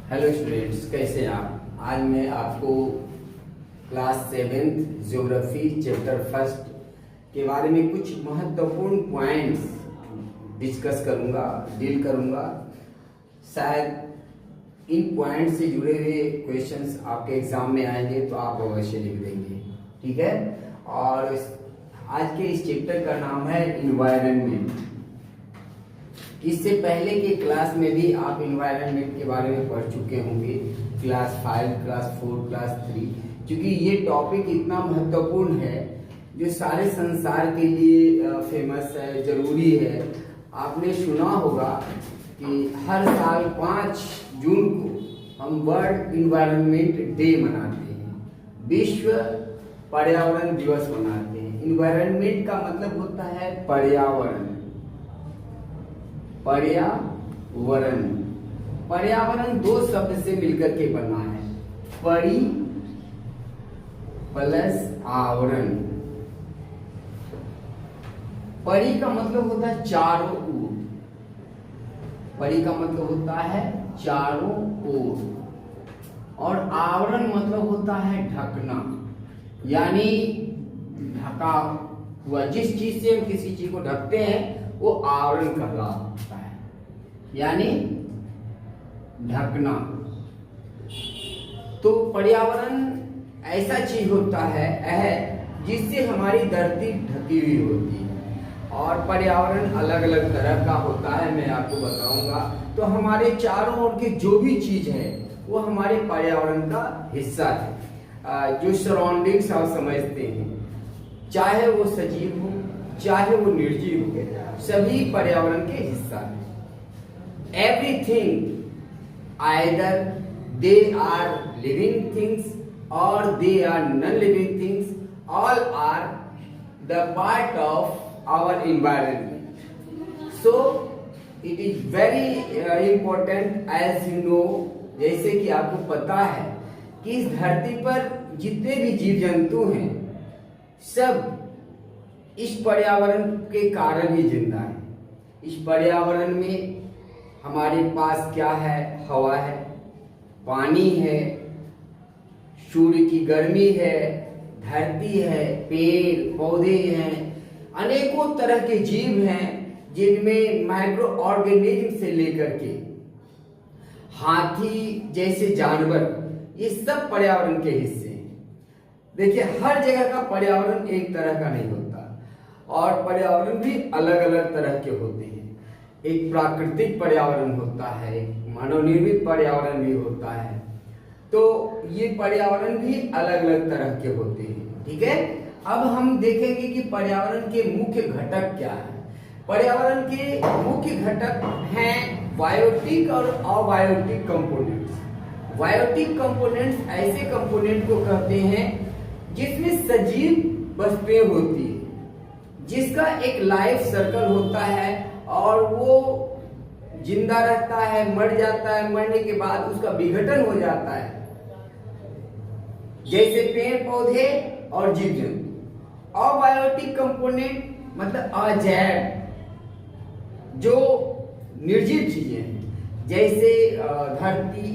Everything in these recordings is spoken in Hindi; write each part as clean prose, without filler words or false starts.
हेलो स्टूडेंट्स, कैसे हैं आप। आज मैं आपको class 7th geography chapter first के बारे में कुछ महत्वपूर्ण पॉइंट्स डिस्कस करूंगा, डील करूंगा। शायद इन पॉइंट से जुड़े हुए क्वेश्चंस आपके एग्जाम में आएंगे तो आप अवश्य लिख देंगे, ठीक है। और आज के इस चैप्टर का नाम है इन्वायरमेंट। इससे पहले के क्लास में भी आप इन्वायरमेंट के बारे में पढ़ चुके होंगे, क्लास 5, क्लास 4, क्लास 3। क्योंकि ये टॉपिक इतना महत्वपूर्ण है जो सारे संसार के लिए फेमस है, जरूरी है। आपने सुना होगा कि हर साल 5 जून को हम वर्ल्ड इन्वायरमेंट डे मनाते हैं, विश्व पर्यावरण दिवस मनाते हैं। इन्वायरमेंट का मतलब होता है पर्यावरण। पर्यावरण पर्यावरण दो शब्द से मिलकर के बना है, परि प्लस आवरण। परि का मतलब होता है चारों ओर, परि का मतलब होता है चारों ओर, और आवरण मतलब होता है ढकना, यानी ढका हुआ। जिस चीज से हम किसी चीज को ढकते हैं वो आवरण कहलाता है, यानी ढकना। तो पर्यावरण ऐसा चीज होता है जिससे हमारी धरती ढकी हुई होती है। और पर्यावरण अलग अलग तरह का होता है, मैं आपको बताऊंगा। तो हमारे चारों ओर के जो भी चीज है वो हमारे पर्यावरण का हिस्सा है। जो सराउंडिंग्स आप समझते हैं, चाहे वो सजीव हो चाहे वो निर्जीव हो, सभी पर्यावरण के हिस्सा है। Everything either they are living things और they are non living things, all are the part of our environment. So it is very important as you know, जैसे कि आपको पता है कि इस धरती पर जितने भी जीव जंतु हैं सब इस पर्यावरण के कारण ही जिंदा है। इस पर्यावरण में हमारे पास क्या है? हवा है, पानी है, सूर्य की गर्मी है, धरती है, पेड़ पौधे हैं, अनेकों तरह के जीव हैं, जिनमें माइक्रो ऑर्गेनिज्म से लेकर के हाथी जैसे जानवर, ये सब पर्यावरण के हिस्से हैं। देखिए, हर जगह का पर्यावरण एक तरह का नहीं होता, और पर्यावरण भी अलग अलग तरह के होते हैं। एक प्राकृतिक पर्यावरण होता है, एक मानव निर्मित पर्यावरण भी होता है। तो ये पर्यावरण भी अलग अलग तरह के होते हैं, ठीक है। अब हम देखेंगे कि पर्यावरण के मुख्य घटक क्या है। पर्यावरण के मुख्य घटक हैं बायोटिक और अबायोटिक कंपोनेंट्स। बायोटिक कंपोनेंट्स ऐसे कंपोनेंट को कहते हैं जिसमें सजीव वस्तुएं होती है, जिसका एक लाइफ सर्कल होता है और वो जिंदा रहता है, मर जाता है, मरने के बाद उसका विघटन हो जाता है, जैसे पेड़ पौधे और जीव जंतु। अबायोटिक कंपोनेंट मतलब अजैव, जो निर्जीव चीजें हैं, जैसे धरती,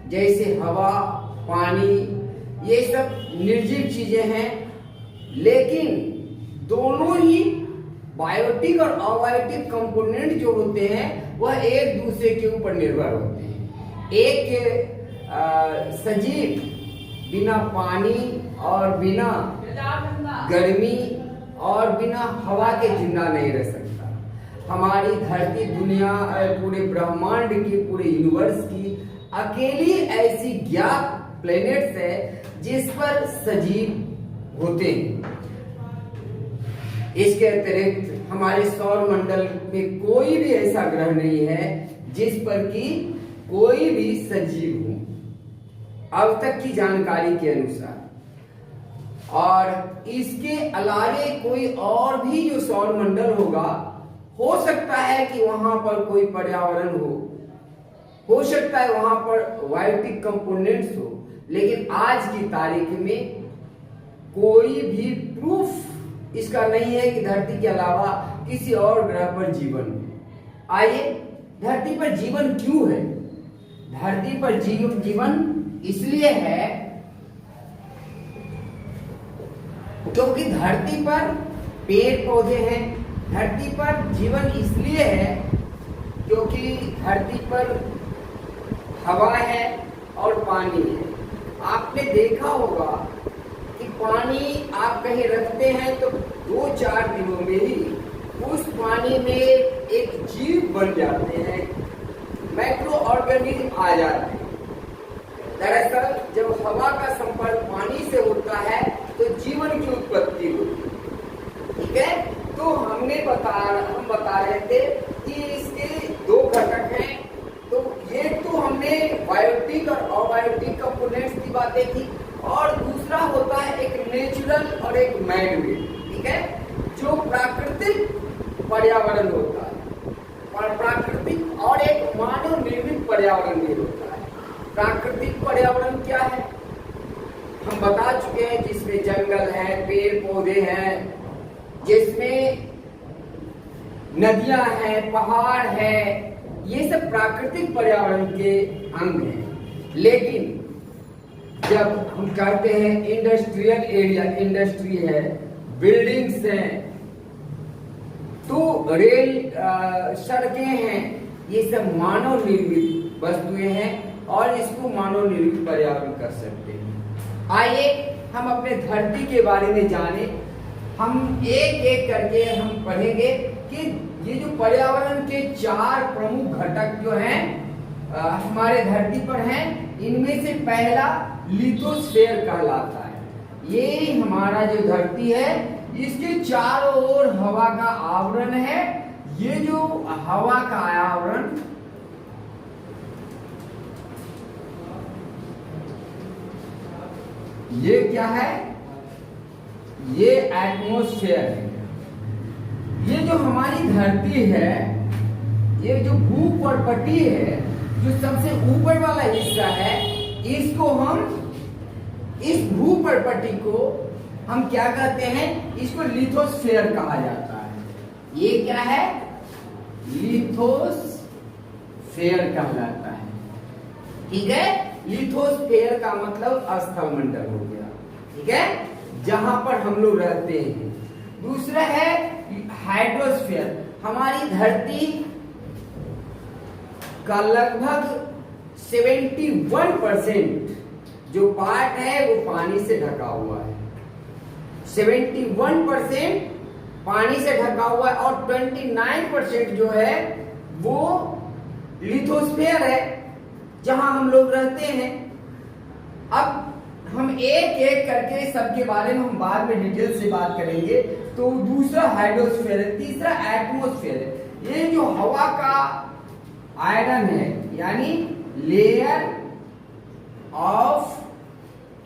जैसे हवा, पानी, ये सब निर्जीव चीजें हैं। लेकिन दोनों ही बायोटिक और अबायोटिक कंपोनेंट जो होते हैं वह एक दूसरे के ऊपर निर्भर होते हैं। एक सजीव बिना पानी और बिना गर्मी और बिना हवा के जिंदा नहीं रह सकता। हमारी धरती, दुनिया, पूरे ब्रह्मांड की, पूरे यूनिवर्स की अकेली ऐसी ज्ञात प्लेनेट्स है जिस पर सजीव होते हैं। इसके अतिरिक्त हमारे सौर मंडल में कोई भी ऐसा ग्रह नहीं है जिस पर कि कोई भी सजीव हो, अब तक की जानकारी के अनुसार। और इसके अलावे कोई और भी जो सौर मंडल होगा, हो सकता है कि वहां पर कोई पर्यावरण हो सकता है वहां पर बायोटिक कंपोनेंट्स हो, लेकिन आज की तारीख में कोई भी प्रूफ इसका नहीं है कि धरती के अलावा किसी और ग्रह पर जीवन हो। आइए, धरती पर जीवन क्यों है? धरती पर जीवन इसलिए है क्योंकि धरती पर पेड़ पौधे हैं। धरती पर जीवन इसलिए है क्योंकि धरती पर हवा है और पानी है। आपने देखा होगा कि पानी आप कहीं रखते हैं तो 2-4 दिनों में ही उस पानी में एक जीव बन जाते हैं, माइक्रो ऑर्गेनिज्म आ जाते हैं। दरअसल जब हवा का संपर्क पानी से होता है तो जीवन की उत्पत्ति होती है। ठीक है, तो हम बता रहे थे कि इसके 2 घटक हैं। तो ये तो हमने बायोटिक और अबायोटिक कंपोनेंट्स की बातें की, और दूसरा होता है एक नेचुरल और एक मैन मेड। ठीक है, जो प्राकृतिक पर्यावरण होता है और प्राकृतिक और एक मानव निर्मित पर्यावरण भी होता है। प्राकृतिक पर्यावरण क्या है हम बता चुके हैं, जिसमें जंगल है, पेड़ पौधे हैं, जिसमें नदियां हैं, पहाड़ है, ये सब प्राकृतिक पर्यावरण के अंग हैं। लेकिन जब हम कहते हैं इंडस्ट्रियल एरिया, इंडस्ट्री है, बिल्डिंग्स हैं, तो रेल सड़कें हैं, ये सब मानव निर्मित वस्तुएं हैं और इसको मानव निर्मित पर्यावरण कर सकते हैं। आइए हम अपने धरती के बारे में जाने। हम एक एक करके हम पढ़ेंगे कि ये जो पर्यावरण के 4 प्रमुख घटक जो हैं हमारे धरती पर हैं, इनमें से पहला लिथोस्फीयर कहलाता है। ये हमारा जो धरती है इसके चारों ओर हवा का आवरण है। ये जो हवा का आवरण ये क्या है? ये एटमॉस्फेयर है। ये जो हमारी धरती है, ये जो भूपर्वतीय है, जो सबसे ऊपर वाला हिस्सा है, इसको हम इस भूपर्वती को हम क्या कहते हैं? इसको लिथोस्फीयर कहा जाता है। ये क्या है? लिथोस्फीयर कहलाता है। ठीक है, लिथोस्फीयर का मतलब स्थलमंडल हो गया। ठीक है, जहां पर हम लोग रहते हैं। दूसरा है हाइड्रोस्फीयर। हमारी धरती का लगभग 71% जो पार्ट है वो पानी से ढका हुआ है। 71% पानी से ढका हुआ है और 29% जो है वो लिथोस्फीयर है, जहां हम लोग रहते हैं। अब हम एक एक करके सबके बारे में हम बाद में डिटेल से बात करेंगे। तो दूसरा हाइड्रोस्फीयर है, तीसरा एटमॉस्फेयर है। ये जो हवा का आयरन है, यानी लेयर ऑफ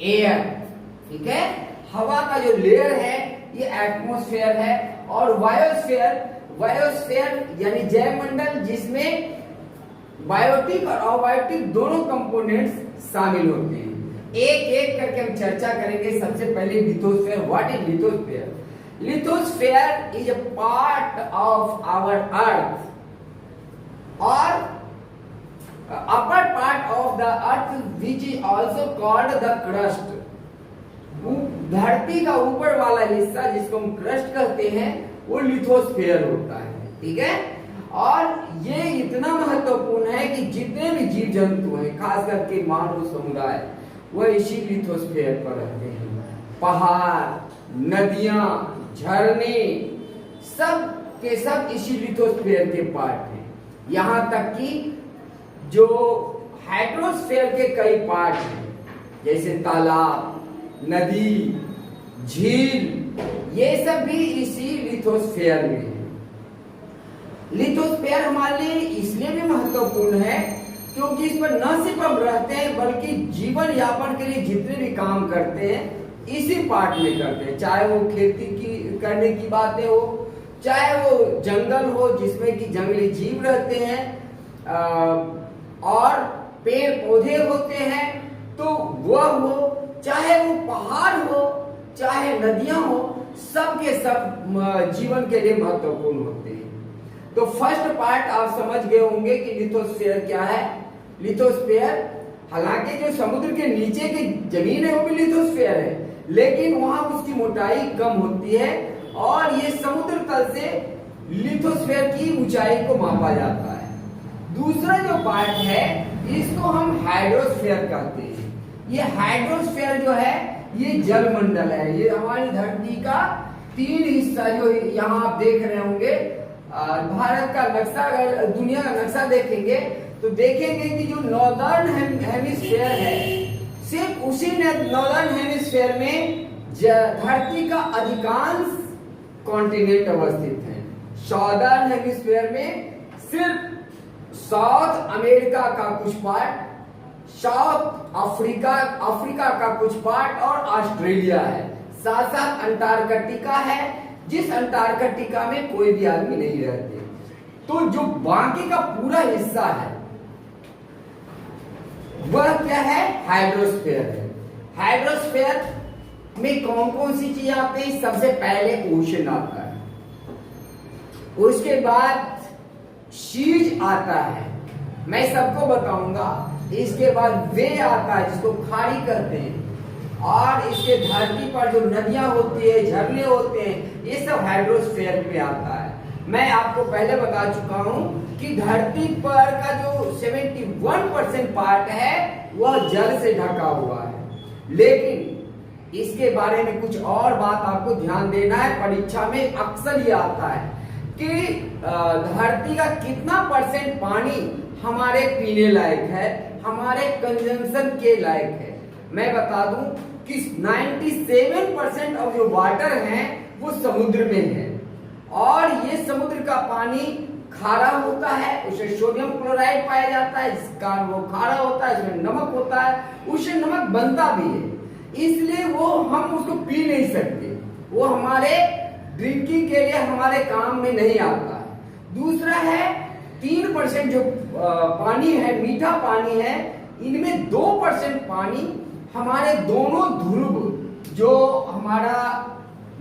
एयर। ठीक है, हवा का जो लेयर है ये एटमॉस्फेयर है। और वायोस्फीयर यानी जैवमंडल, जिसमें बायोटिक और अबायोटिक दोनों कंपोनेंट्स शामिल होते हैं। एक एक करके हम चर्चा करेंगे। सबसे पहले lithosphere. What is lithosphere? Lithosphere is a part of our earth और upper part of the earth which is also called the crust। धरती का ऊपर वाला हिस्सा जिसको हम क्रस्ट कहते हैं वो लिथोस्फीयर होता है। ठीक है, और ये इतना महत्वपूर्ण है कि जितने भी जीव जंतु हैं, खास करके मानव समुदाय, वह इसी लिथोस्फीयर पर रहते हैं। पहाड़, नदियां, झरने सब के सब इसी लिथोस्फीयर के पार्ट हैं। यहां तक कि जो हाइड्रोस्फीयर के कई पार्ट हैं, जैसे तालाब, नदी, झील, ये सब भी इसी लिथोस्फीयर में है। लिथोस्फीयर हमारे लिए इसलिए भी महत्वपूर्ण है क्योंकि इस पर न सिर्फ हम रहते हैं बल्कि जीवन यापन के लिए जितने भी काम करते हैं इसी पार्ट में करते हैं। चाहे वो खेती की करने की बातें हो, चाहे वो जंगल हो जिसमें कि जंगली जीव रहते हैं, और पेड़ पौधे होते हैं, तो वह हो, चाहे वो पहाड़ हो, चाहे नदियां हो, सब के सब जीवन के लिए महत्वपूर्ण होते हैं। तो फर्स्ट पार्ट आप समझ गए होंगे कि लिथोस्फीयर क्या है। लिथोस्फीयर। हालांकि जो समुद्र के नीचे की जमीन है वो भी लिथोस्फीयर है, लेकिन वहां उसकी मोटाई कम होती है और ये समुद्र तल से लिथोस्फीयर की ऊंचाई को मापा जाता है। दूसरा जो पार्ट है इसको हम हाइड्रोस्फीयर कहते हैं। ये हाइड्रोस्फीयर जो है ये जलमंडल है। ये हमारी धरती का 3 हिस्सा जो यहाँ आप देख रहे होंगे, भारत का नक्शा, अगर दुनिया का नक्शा देखेंगे तो देखेंगे कि जो नॉर्दर्न हेमिस्फीयर है, सिर्फ उसी नॉर्दर्न हेमिस्फीयर में धरती का अधिकांश कॉन्टिनेंट अवस्थित है। साउदर्न हेमिस्फीयर में सिर्फ साउथ अमेरिका का कुछ पार्ट, साउथ अफ्रीका का कुछ पार्ट और ऑस्ट्रेलिया है। साथ साथ अंटार्कटिका है, जिस अंटार्कटिका में कोई भी आदमी नहीं रहते। तो जो बाकी का पूरा हिस्सा है वह क्या है? हाइड्रोस्फीयर है। हाइड्रोस्फीयर में कौन कौन सी चीज आती है? सबसे पहले ओशन आता है, उसके बाद सीज आता है, मैं सबको बताऊंगा। इसके बाद वे आता है जिसको खाड़ी कहते हैं, और इसके धरती पर जो नदियां होती है, झरने होते हैं, ये सब हाइड्रोस्फीयर में आता है। मैं आपको पहले बता चुका हूं कि धरती पर का जो 71% पार्ट है वह जल से ढका हुआ है। लेकिन इसके बारे में कुछ और बात आपको ध्यान देना है। परीक्षा में अक्सर ये आता है कि धरती का कितना % पानी हमारे पीने लायक है, हमारे कंजम्पशन के लायक है। मैं बता दूं कि 97% ऑफ जो वाटर है वो समुद्र में है, और ये समुद्र का पानी खारा होता है, उसमें सोडियम क्लोराइड पाया जाता है, जिस कारण वो खारा होता है, उसमें नमक होता है, उससे नमक बनता भी है, इसलिए वो हम उसको पी नहीं सकते, वो हमारे ड्रिंकिंग के लिए हमारे काम में नहीं आता है। दूसरा है 3% जो पानी है, मीठा पानी है, इनमें 2% पानी हमारे दोनों ध्रुव, जो हमारा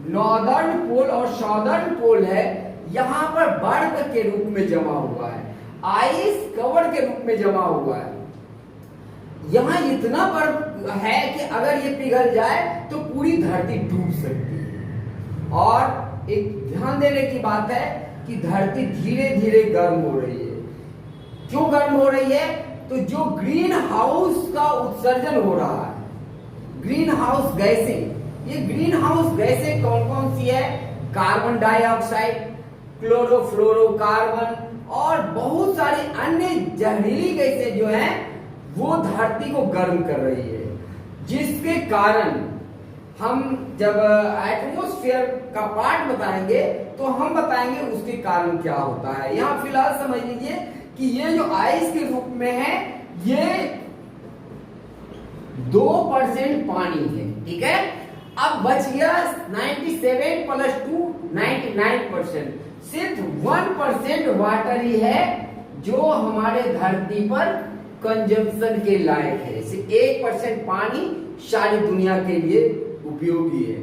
नॉर्दर्न पोल और साउदर्न पोल है, यहाँ पर बर्फ के रूप में जमा हुआ है, आइस कवर के रूप में जमा हुआ है। यहाँ इतना बर्फ है कि अगर ये पिघल जाए तो पूरी धरती डूब सकती है। और एक ध्यान देने की बात है कि धरती धीरे धीरे गर्म हो रही है। क्यों गर्म हो रही है? तो जो ग्रीन हाउस का उत्सर्जन हो रहा है, ग्रीन हाउस गैसें, ये ग्रीन हाउस गैसें कौन कौन सी है? कार्बन डाइऑक्साइड, क्लोरोफ्लोरोकार्बन और बहुत सारी अन्य जहरीली गैसें जो हैं वो धरती को गर्म कर रही है, जिसके कारण हम जब एटमॉस्फेयर का पार्ट बताएंगे तो हम बताएंगे उसके कारण क्या होता है। यहाँ फिलहाल समझ लीजिए कि ये जो आइस के रूप में है ये 2% पानी है, ठीक है। अब बच गया 97 + 2 99%, सिर्फ 1% वाटर ही है जो हमारे धरती पर कंजम्पशन के लायक है। सिर्फ 1% पानी सारी दुनिया के लिए उपयोगी है।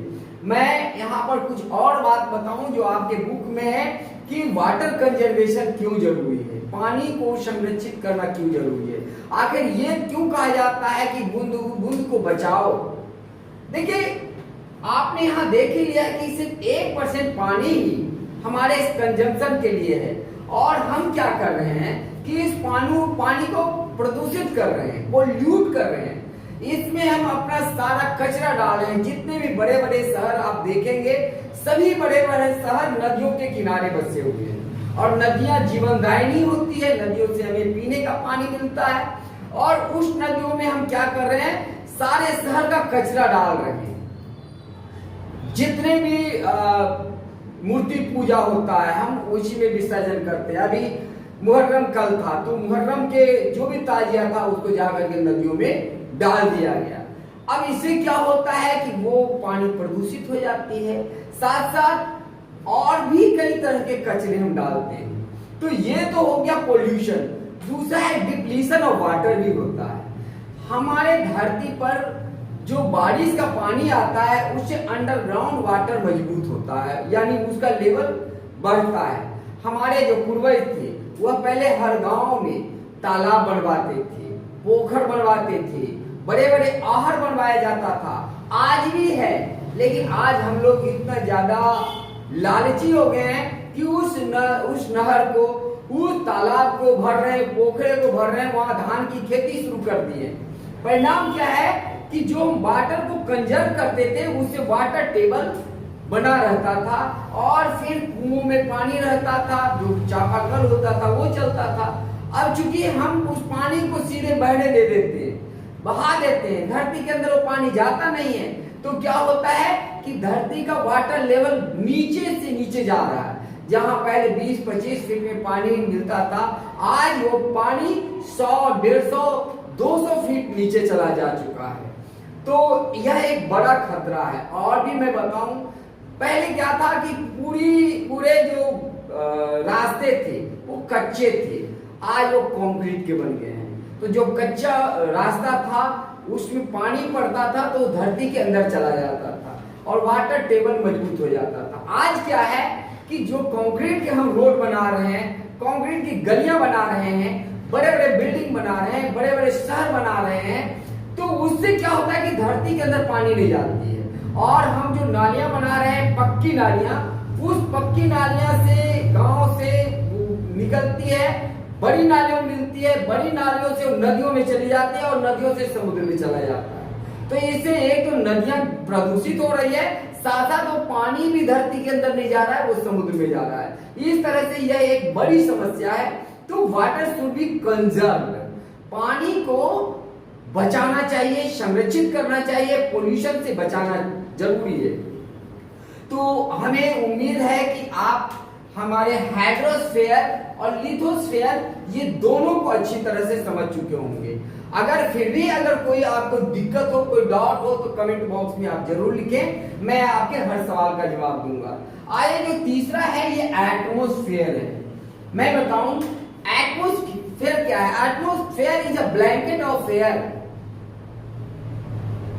मैं यहाँ पर कुछ और बात बताऊं जो आपके बुक में है कि वाटर कंजर्वेशन क्यों जरूरी है, पानी को संरक्षित करना क्यों जरूरी है, आखिर ये क्यों कहा जाता है कि बूंद बूंद को बचाओ। देखिए आपने यहाँ देख ही लिया कि सिर्फ 1% पानी ही हमारे इस कंजम्पशन के लिए है, और हम क्या कर रहे हैं कि इस पानी को प्रदूषित कर रहे हैं, पोल्यूट कर रहे हैं। इसमें हम अपना सारा कचरा डाल रहे हैं। जितने भी बड़े बड़े शहर आप देखेंगे, सभी बड़े बड़े शहर नदियों के किनारे बसे हुए हैं, और नदियां जीवनदायिनी होती है, नदियों से हमें पीने का पानी मिलता है, और उस नदियों में हम क्या कर रहे हैं, सारे शहर का कचरा डाल रहे हैं। जितने भी मूर्ति पूजा होता है हम उसी में विसर्जन करते हैं। अभी मुहर्रम कल था, तो मुहर्रम के जो भी ताजिया था उसको जाकर के नदियों में डाल दिया गया। अब इससे क्या होता है कि वो पानी प्रदूषित हो जाती है, साथ साथ और भी कई तरह के कचरे हम डालते हैं। तो ये तो हो गया पोल्यूशन। दूसरा है डिप्लीशन ऑफ वाटर भी होता है। हमारे धरती पर जो बारिश का पानी आता है उससे अंडरग्राउंड वाटर मजबूत होता है, यानी उसका लेवल बढ़ता है। हमारे जो पूर्वज थे वह पहले हर गांव में तालाब बनवाते थे, पोखर बनवाते थे, बड़े बड़े आहर बनवाया जाता था, आज भी है। लेकिन आज हम लोग इतना ज्यादा लालची हो गए हैं कि उस नहर को, उस तालाब को भर रहे हैं, पोखरे को भर रहे हैं, वहां धान की खेती शुरू कर दी है। परिणाम क्या है कि जो वाटर को कंजर्व करते थे उससे वाटर टेबल बना रहता था और फिर कुओं में पानी रहता था, जो चापाकल होता था वो चलता था। अब चूंकि हम उस पानी को सीधे बहने दे देते हैं, बहा देते हैं, धरती के अंदर वो पानी जाता नहीं है, तो क्या होता है कि धरती का वाटर लेवल नीचे से नीचे जा रहा है। जहां पहले 20-25 फीट में पानी मिलता था, आज वो पानी 100, 150, 200 फीट नीचे चला जा चुका है। तो यह एक बड़ा खतरा है। और भी मैं बताऊं, पहले क्या था कि पूरे जो रास्ते थे वो कच्चे थे, आज वो कंक्रीट के बन गए हैं। तो जो कच्चा रास्ता था उसमें पानी पड़ता था तो धरती के अंदर चला जाता था और वाटर टेबल मजबूत हो जाता था। आज क्या है कि जो कंक्रीट के हम रोड बना रहे हैं, कंक्रीट की गलियां बना रहे हैं, बड़े बड़े बिल्डिंग बना रहे हैं, बड़े बड़े शहर बना रहे हैं, तो उससे क्या होता है कि धरती के अंदर पानी नहीं जाती है। और हम जो नालियां बना रहे हैं, पक्की नालियां, उस पक्की नालियां से गांव से निकलती है, बड़ी नालियों में मिलती है, बड़ी नालियों से नदियों में चली जाती है और नदियों से समुद्र में चला जाता है। तो इससे एक तो नदियां प्रदूषित हो रही है, साथ साथ वो पानी भी धरती के अंदर नहीं जा रहा है, वो समुद्र में जा रहा है। इस तरह से यह एक बड़ी समस्या है। तो वाटर शुड बी कंजर्व्ड, पानी को बचाना चाहिए, संरक्षित करना चाहिए, पोल्यूशन से बचाना जरूरी है। तो हमें उम्मीद है कि आप हमारे हाइड्रोस्फीयर और लिथोस्फीयर ये दोनों को अच्छी तरह से समझ चुके होंगे। अगर फिर भी कोई आपको दिक्कत हो, कोई डाउट हो, तो कमेंट बॉक्स में आप जरूर लिखें, मैं आपके हर सवाल का जवाब दूंगा। आइए, जो तीसरा है ये एटमॉस्फेयर है। मैं बताऊं एटमॉस्फेयर क्या है। Atmosphere is a blanket of air.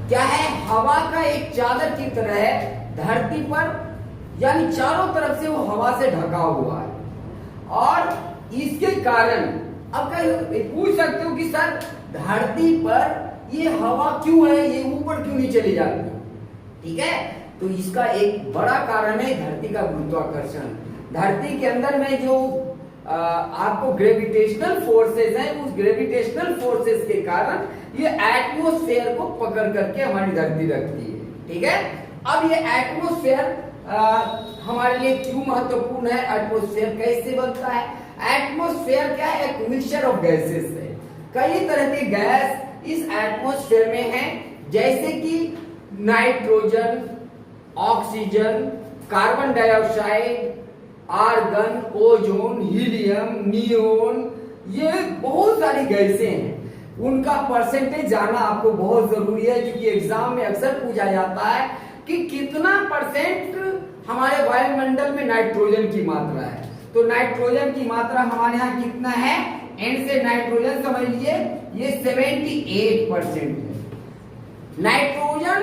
क्या है? हवा का एक चादर की तरह है धरती पर, यानी चारों तरफ से वो हवा से ढका हुआ है। और इसके कारण अब कहीं पूछ सकते हो कि सर धरती पर ये हवा क्यों है, ये ऊपर क्यों नहीं चली जाती? ठीक है, तो इसका एक बड़ा कारण है धरती का गुरुत्वाकर्षण। धरती के अंदर में जो आपको ग्रेविटेशनल फोर्सेस हैं, उस ग्रेविटेशनल फोर्सेस के कारण ये एटमॉस्फेयर को पकड़ करके हमारी धरती रखती है। ठीक है, अब ये एटमॉस्फेयर हमारे लिए क्यों महत्वपूर्ण है? एटमॉस्फेयर कैसे बनता है? एटमॉस्फेयर क्या है? एक मिक्सचर ऑफ गैसेस है। कई तरह के गैस इस एटमॉस्फेयर में हैं, जैसे कि nitrogen, oxygen, carbon dioxide, argon, ozone, helium, neon, ये बहुत सारी गैसें हैं। उनका परसेंटेज जानना आपको बहुत जरूरी है, क्योंकि एग्जाम में अक्सर पूछा जाता है कि कितना परसेंट हमारे वायुमंडल में नाइट्रोजन की मात्रा है। तो नाइट्रोजन की मात्रा हमारे यहाँ कितना है? एंड से नाइट्रोजन समझ लीजिए ये 78% है। नाइट्रोजन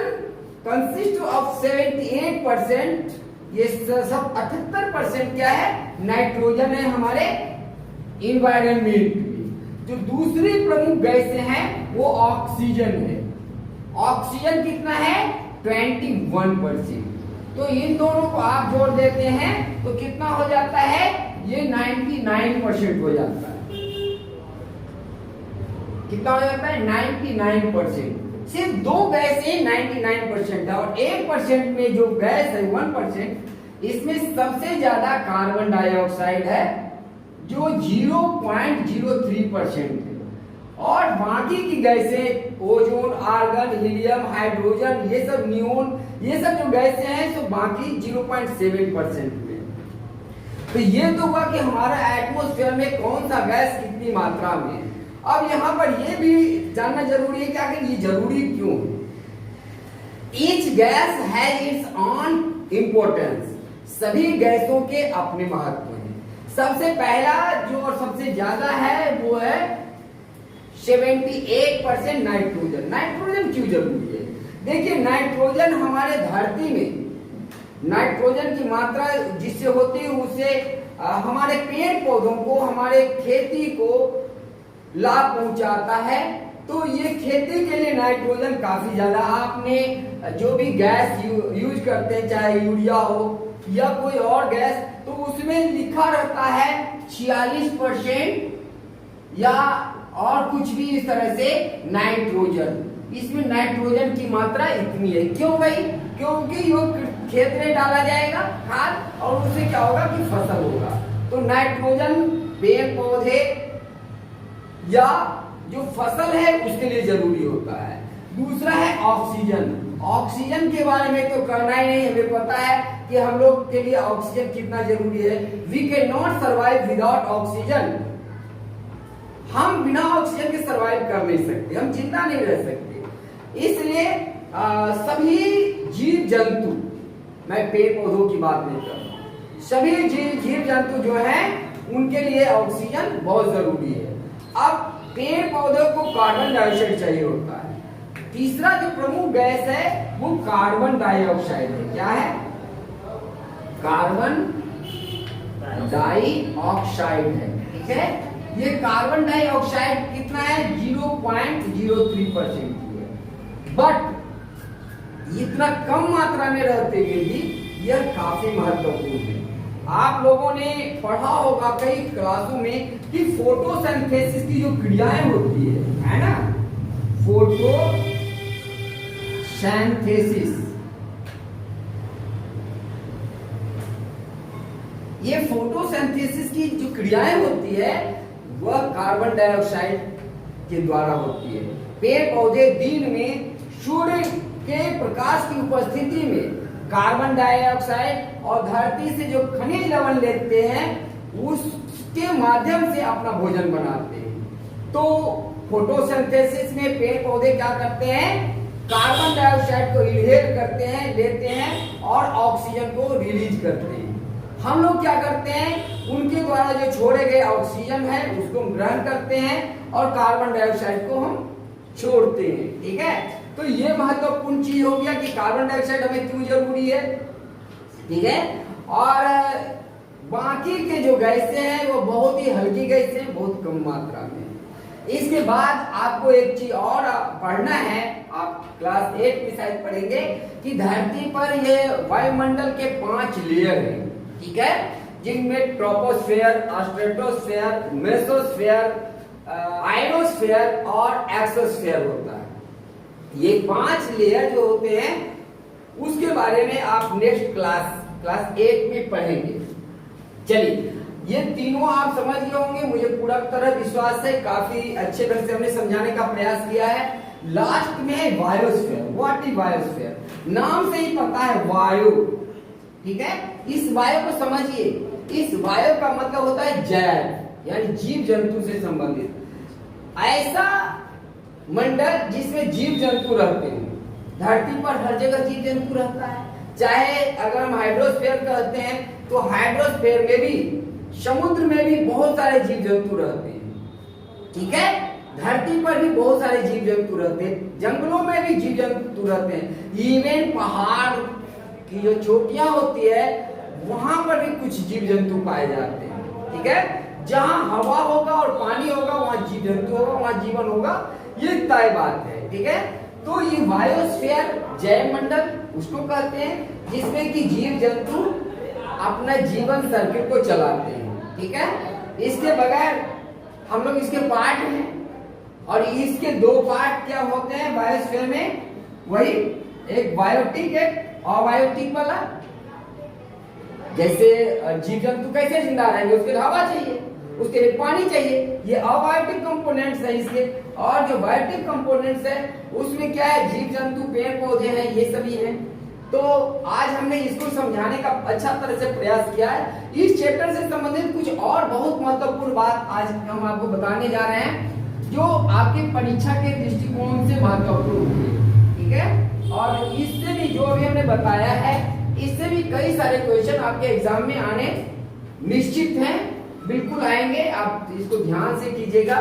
कंसिस्ट ऑफ 78%, ये सब 78% क्या है? नाइट्रोजन है हमारे इन्वायरमेंट में। जो दूसरी प्रमुख गैसें हैं वो ऑक्सीजन है। ऑक्सीजन कितना है? 21%। तो इन दोनों को आप जोड़ देते हैं तो कितना हो जाता है? ये 99% हो जाता है। कितना हो जाता है? 99%। सिर्फ दो गैसें 99% है, और 1% में जो गैस है 1%, इसमें सबसे ज्यादा कार्बन डाइऑक्साइड है जो 0.03% है, और बाकी की गैसें ओजोन, आर्गन, हीलियम, हाइड्रोजन, ये सब नियोन, ये सब जो गैसें हैं तो बाकी 0.7% में। तो ये तो हुआ कि हमारा एटमॉस्फेयर में कौन सा गैस कितनी मात्रा में है। अब यहाँ पर ये भी जानना जरूरी है कि आखिर ये जरूरी क्यों है। Each gas has its on importance. सभी गैसों के अपने महत्व हैं। सबसे पहला जो और सबसे ज्यादा है वो है 78% नाइट्रोजन। नाइट्रोजन क्यों जरूरी है? देखिए, नाइट्रोजन हमारे धरती में नाइट्रोजन की मात्रा जिससे होती है उससे हमारे पेड़ पौधों को, हमारे खेती को लाभ पहुंचाता है। तो ये खेती के लिए नाइट्रोजन काफी ज्यादा, आपने जो भी गैस यूज करते हैं, चाहे यूरिया हो या कोई और गैस, तो उसमें लिखा रहता है 46% या और कुछ भी इस तरह से नाइट्रोजन। इसमें नाइट्रोजन की मात्रा इतनी है। क्यों भाई? क्योंकि वो खेत में डाला जाएगा खाद और उससे क्या होगा कि फसल होगा। तो नाइट्रोजन पेड़ पौधे या जो फसल है उसके लिए जरूरी होता है। दूसरा है ऑक्सीजन। ऑक्सीजन के बारे में तो करना ही नहीं, हमें पता है कि हम लोग के लिए ऑक्सीजन कितना जरूरी है। We can not survive without oxygen. हम बिना ऑक्सीजन के सर्वाइव कर नहीं सकते, हम जिंदा नहीं रह सकते। इसलिए सभी जीव जंतु, मैं पेड़ पौधों की बात नहीं कर रहा, सभी जीव जंतु जो हैं उनके लिए ऑक्सीजन बहुत जरूरी है। अब पेड़ पौधों को कार्बन डाइऑक्साइड चाहिए होता है। तीसरा जो प्रमुख गैस है वो कार्बन डाइऑक्साइड है। क्या है? कार्बन डाइऑक्साइड है। ठीक है, ये कार्बन डाइऑक्साइड कितना है? 0.03% की है। बट इतना कम मात्रा में रहते हुए भी यह काफी महत्वपूर्ण है। आप लोगों ने पढ़ा होगा कई क्लासों में कि फोटोसिंथेसिस की जो क्रियाएं होती है ना, फोटोसिंथेसिस, ये फोटोसिंथेसिस की जो क्रियाएं होती है वह कार्बन डाइऑक्साइड के द्वारा होती है। पेड़ पौधे दिन में सूर्य के प्रकाश की उपस्थिति में कार्बन डाइऑक्साइड और धरती से जो खनिज लवण लेते हैं उसके माध्यम से अपना भोजन बनाते हैं। तो फोटोसिंथेसिस में पेड़ पौधे क्या करते हैं? कार्बन डाइऑक्साइड को इनहेल करते हैं, लेते हैं और ऑक्सीजन को रिलीज करते हैं। हम लोग क्या करते हैं? उनके द्वारा जो छोड़े गए ऑक्सीजन है उसको ग्रहण करते हैं और कार्बन डाइऑक्साइड को हम छोड़ते हैं। ठीक है, तो ये महत्वपूर्ण चीज हो गया कि कार्बन डाइऑक्साइड हमें क्यों जरूरी है। ठीक है, और बाकी के जो गैसें हैं वो बहुत ही हल्की गैसें हैं, बहुत कम मात्रा में। इसके बाद आपको एक चीज और पढ़ना है, आप क्लास 8 में शायद पढ़ेंगे कि धरती पर ये वायुमंडल के 5 लेयर हैं। ठीक है, जिनमें ट्रोपोस्फेयर, स्ट्रेटोस्फेयर, मेसोस्फेयर, आयनोस्फेयर और एक्सोस्फेयर होता है। ये 5 लेयर जो होते हैं उसके बारे में आप नेक्स्ट क्लास 8 में पढ़ेंगे। चलिए, ये तीनों आप समझ गए होंगे, मुझे पूरा तरह विश्वास है। काफी अच्छे ढंग से हमने समझाने का प्रयास किया है। लास्ट में है बायोस्फीयर। What is biosphere? नाम से ही पता है वायु। ठीक है, इस वायु को समझिए। इस वायु का मतलब होता है जैव, यानी जीव जंतु से संबंधित ऐसा मंडल जिसमें जीव जंतु रहते हैं। धरती पर हर जगह जीव जंतु रहता है। चाहे अगर हम हाइड्रोस्फीयर कहते हैं तो हाइड्रोस्फीयर में भी, समुद्र में भी बहुत सारे जीव जंतु रहते हैं। ठीक है, धरती पर भी बहुत सारे जीव जंतु रहते हैं, जंगलों में भी जीव जंतु रहते हैं। इवन पहाड़ की जो चोटियां होती है वहां पर भी कुछ जीव जंतु पाए जाते हैं। ठीक है, जहां हवा होगा और पानी होगा वहां जीव जंतु होगा, वहां जीवन होगा, ये तय बात है। ठीक है, तो ये बायोस्फीयर जैव मंडल उसको कहते हैं जिसमें कि जीव जंतु अपना जीवन सर्किल को चलाते हैं। ठीक है, इसके बगैर हम लोग इसके पार्ट हैं और इसके 2 पार्ट क्या होते हैं बायोस्फीयर में? वही एक बायोटिक, एक अबायोटिक वाला। जैसे जीव जंतु कैसे जिंदा रहेंगे? उसके लिए हवा चाहिए, उसके लिए पानी चाहिए। ये अबायोटिक कंपोनेंट्स है इसके। और जो बायोटिक कंपोनेंट्स है उसमें क्या है? जीव जंतु, पेड़ पौधे हैं, ये सभी हैं। तो आज हमने इसको समझाने का अच्छा तरह से प्रयास किया है। इस चैप्टर से संबंधित कुछ और बहुत महत्वपूर्ण बात आज हम आपको बताने जा रहे हैं जो आपके परीक्षा के दृष्टिकोण से महत्वपूर्ण है। ठीक है, और इससे भी जो अभी हमने बताया है इससे भी कई सारे क्वेश्चन आपके एग्जाम में आने निश्चित हैं, बिल्कुल आएंगे। आप इसको ध्यान से कीजिएगा।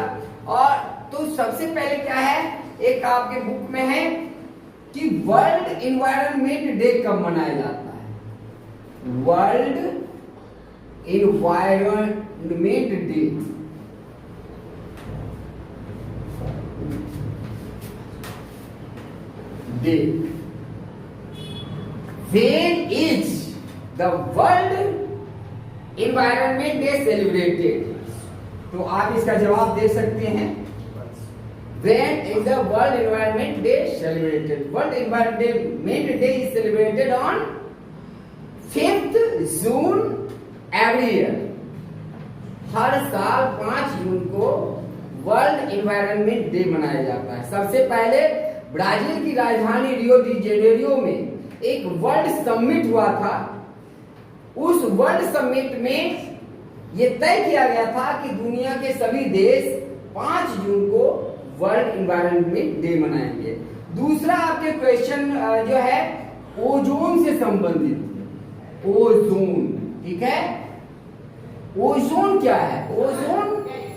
और तो सबसे पहले क्या है, एक आपके बुक में है कि वर्ल्ड इन्वायरमेंट डे कब मनाया जाता है? World environment day day. When is the world environment day celebrated? तो आप इसका जवाब दे सकते हैं, When is the World Environment Day celebrated? World Environment Day is celebrated on 5th June every year. हर साल 5 जून को वर्ल्ड एनवायरनमेंट डे मनाया जाता है। सबसे पहले ब्राजील की राजधानी रियो डी जेनेरियो में एक वर्ल्ड समिट हुआ था। उस वर्ल्ड समिट में यह तय किया गया था कि दुनिया के सभी देश 5 जून को वर्ल्ड एनवायरनमेंट डे मनाएंगे। दूसरा आपके क्वेश्चन जो है ओजोन से संबंधित, ओजोन, ठीक है। ओजोन क्या है? ओजोन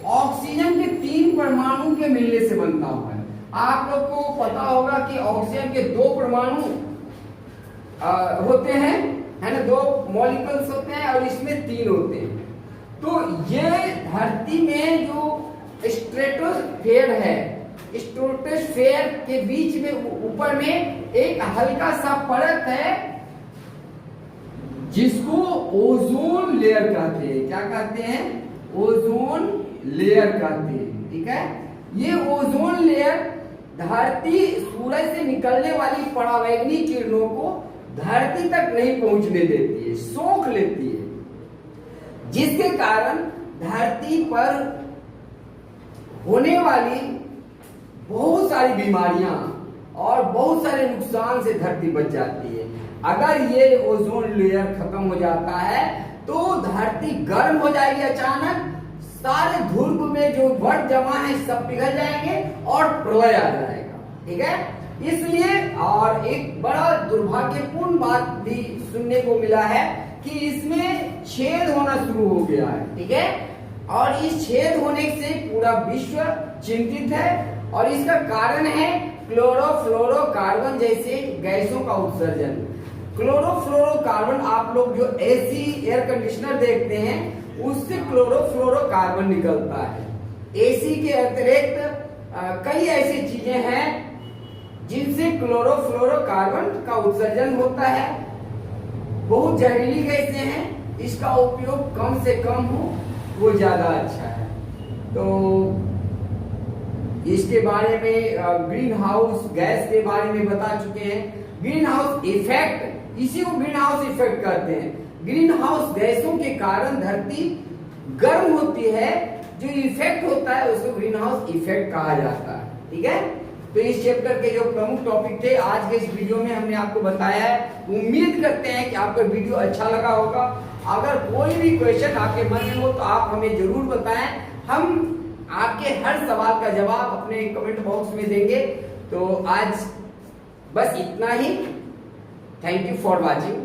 ऑक्सीजन के 3 परमाणु के मिलने से बनता हुआ है। आप लोग को पता होगा कि ऑक्सीजन के 2 परमाणु होते हैं, है ना, 2 मॉलिक्यूल्स होते हैं और इसमें 3 होते हैं। तो ये धरती में जो स्ट्रेटोस्फेयर है, स्ट्रेटोस्फेयर के बीच में ऊपर में एक हल्का सा परत है जिसको ओजोन लेयर कहते हैं। क्या कहते हैं? ओजोन लेयर कहते हैं, ठीक है। ये ओजोन लेयर धरती सूरज से निकलने वाली पराबैंगनी किरणों को धरती तक नहीं पहुंचने देती है, सोख लेती है, जिसके कारण धरती पर होने वाली बहुत सारी बीमारियां और बहुत सारे नुकसान से धरती बच जाती है। अगर ये ओजोन लेयर खत्म हो जाता है तो धरती गर्म हो जाएगी अचानक, सारे ध्रुव में जो बर्फ जमा है सब पिघल जाएंगे और प्रलय आ जाएगा, ठीक है। इसलिए और एक बड़ा दुर्भाग्यपूर्ण बात भी सुनने को मिला है कि इसमें छेद होना शुरू हो गया है, ठीक है। और इस छेद होने से पूरा विश्व चिंतित है और इसका कारण है क्लोरोफ्लोरोकार्बन जैसे गैसों का उत्सर्जन। क्लोरोफ्लोरोकार्बन, आप लोग जो एसी एयर कंडीशनर देखते हैं उससे क्लोरोफ्लोरोकार्बन निकलता है। एसी के अतिरिक्त कई ऐसी चीजें हैं जिनसे क्लोरोफ्लोरोकार्बन का उत्सर्जन होता है। बहुत जहरीली गैसें हैं, इसका उपयोग कम से कम हो वो ज्यादा अच्छा है। तो इसके बारे में ग्रीन हाउस गैस के बारे में बता चुके हैं। ग्रीन हाउस इफेक्ट, इसी को ग्रीन हाउस इफेक्ट कहते हैं। ग्रीन हाउस गैसों के कारण धरती गर्म होती है, जो इफेक्ट होता है उसको ग्रीन हाउस इफेक्ट कहा जाता है, ठीक है। तो इस चैप्टर के जो प्रमुख टॉपिक थे आज के इस वीडियो में हमने आपको बताया है। उम्मीद करते हैं कि आपको वीडियो अच्छा लगा होगा। अगर कोई भी क्वेश्चन आपके मन में हो तो आप हमें जरूर बताएं, हम आपके हर सवाल का जवाब अपने कमेंट बॉक्स में देंगे। तो आज बस इतना ही। Thank you for watching.